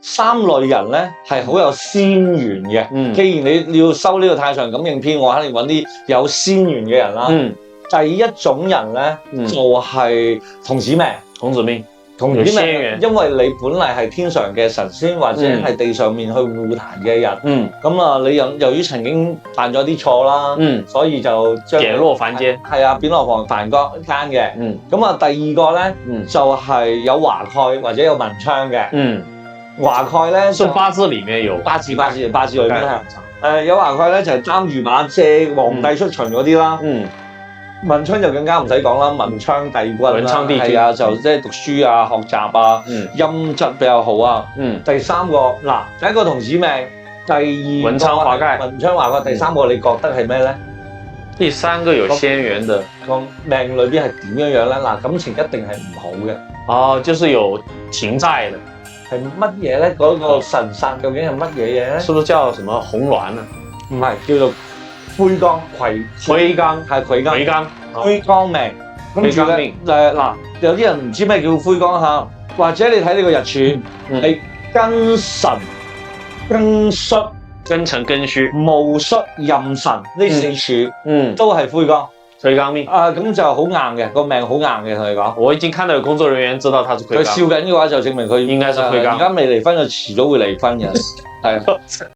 三類人咧係好有仙緣嘅。既然你要收呢個太上感應篇，我肯定揾啲有仙緣嘅人啦。第一種人咧就係童子命。童子命，因為你本嚟係天上嘅神仙，或者係地上面去護壇嘅人。咁啊，你由於曾經犯咗啲錯啦，所以就跌落凡間。係啊，貶落凡間嘅。咁啊，第二個咧就係有華蓋或者有文昌嘅。華蓋咧，是八字裡面有八字裏面係有華蓋咧，就係擔住馬借皇帝出巡嗰啲啦。文昌就更加唔使講啦，文昌帝君啦，係啊，就即係讀書啊、學習啊，音質比較好啊。第三個嗱，第一個童子命，第二文昌華蓋，第三個你覺得係咩咧？第三個有仙緣的個命裏邊係點樣樣咧？嗱，感情一定係唔好嘅。哦，就是有情債的。係乜嘢咧？嗰個神煞究竟係乜嘢嘢咧？是不是叫什麼紅鸞啊？唔係，叫做魁罡，魁罡命。跟住咧，嗱，有啲人唔知咩叫魁罡嚇，或者你睇呢個日柱係庚辰、庚戌、庚辰、庚戌、戊戌、壬辰呢四柱，都係魁罡。魁罡命啊，咁就好硬嘅，個命好硬嘅，同你講。我已經看到有工作人員知道他是魁罡。佢笑緊嘅話，就證明佢應該是魁罡。而家未離婚，就遲早會離婚嘅。係啊。